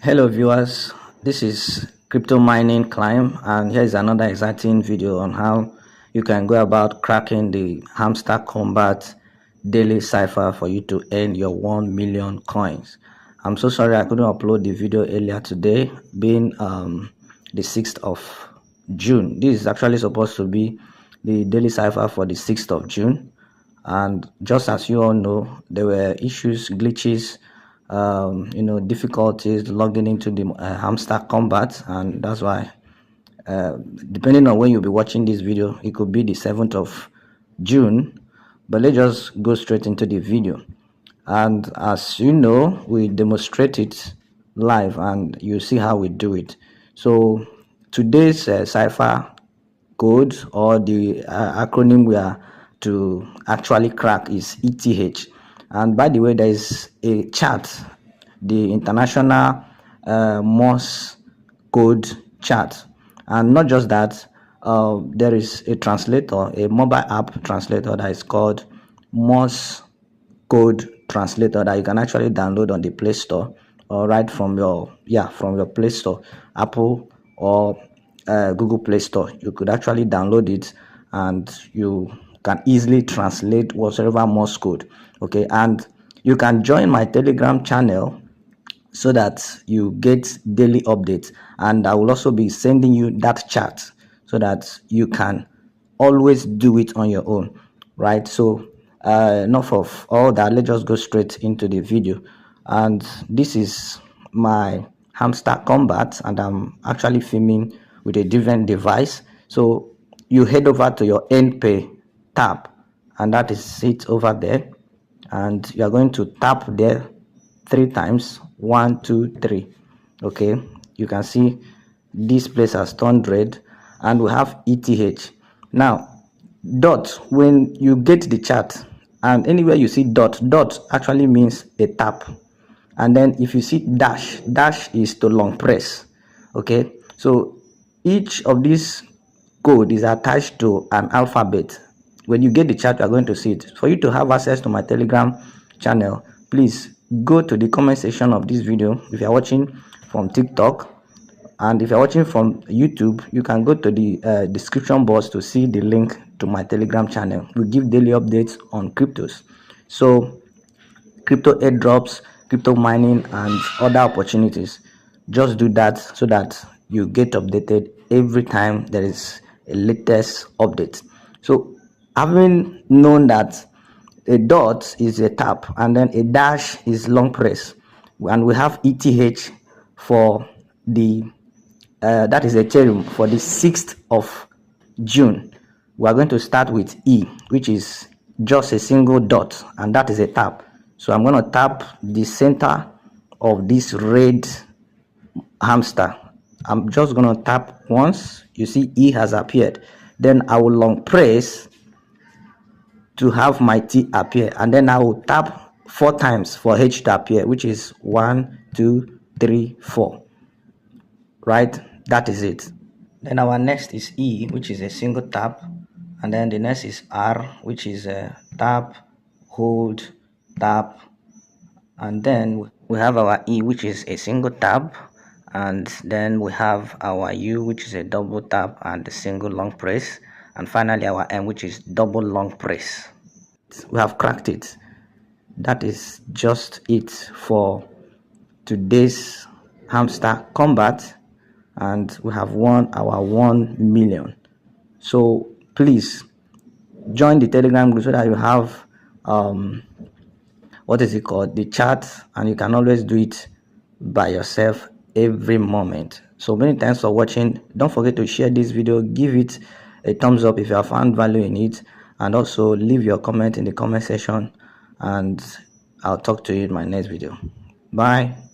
Hello viewers, this is Crypto Mining Climb, and here is another exciting video on how you can go about cracking the Hamster Combat daily cipher for you to earn your 1 million coins. I'm so sorry I couldn't upload the video earlier today, being the 6th of June. This is actually supposed to be the daily cipher for the 6th of June, and just as you all know, there were issues, glitches, difficulties logging into the Hamster Combat, and that's why depending on when you'll be watching this video, it could be the 7th of June. But let's just go straight into the video. And as you know, we demonstrate it live and you see how we do it. So today's cipher code, or the acronym we are to actually crack, is ETH. And by the way, there is a chart, the international morse code chart. And not just that, there is a translator, a mobile app translator that is called morse code translator that you can actually download on the Play Store, or right from your Play Store, Apple or Google Play Store. You could actually download it and you can easily translate whatever morse code. Okay, and you can join my Telegram channel so that you get daily updates, and I will also be sending you that chart so that you can always do it on your own, right? So enough of all that, let's just go straight into the video. And this is my Hamster Combat, and I'm actually filming with a different device. So you head over to your NPay tab, and that is it over there, and you are going to tap there 3 times. 1, 2, 3. Okay, you can see this place has turned red and we have ETH. Now dot, when you get the chart and anywhere you see dot actually means a tap, and then if you see dash is to long press. Okay, so each of these code is attached to an alphabet. When you get the chart, you are going to see it. For you to have access to my Telegram channel, please go to the comment section of this video if you are watching from TikTok, and if you're watching from YouTube, you can go to the description box to see the link to my Telegram channel. We give daily updates on cryptos, so crypto airdrops, crypto mining, and other opportunities. Just do that so that you get updated every time there is a latest update. So having known that a dot is a tap and then a dash is long press, and we have ETH for the that is Ethereum for the 6th of June. We are going to start with E, which is just a single dot, and that is a tap. So I'm going to tap the center of this red hamster. I'm just going to tap once. You see E has appeared. Then I will long press to have my T appear, and then I will tap 4 times for H to appear, which is 1, 2, 3, 4. Right, that is it. Then our next is E, which is a single tap, and then the next is R, which is a tap, hold, tap, and then we have our E, which is a single tap, and then we have our U, which is a double tap and a single long press, and finally our M, which is double long press. We have cracked it. That is just it for today's Hamster Combat, and we have won our 1 million. So please join the Telegram group so that you have the chat, and you can always do it by yourself every moment. So many thanks for watching. Don't forget to share this video, give it a thumbs up if you have found value in it, and also leave your comment in the comment section, and I'll talk to you in my next video. Bye.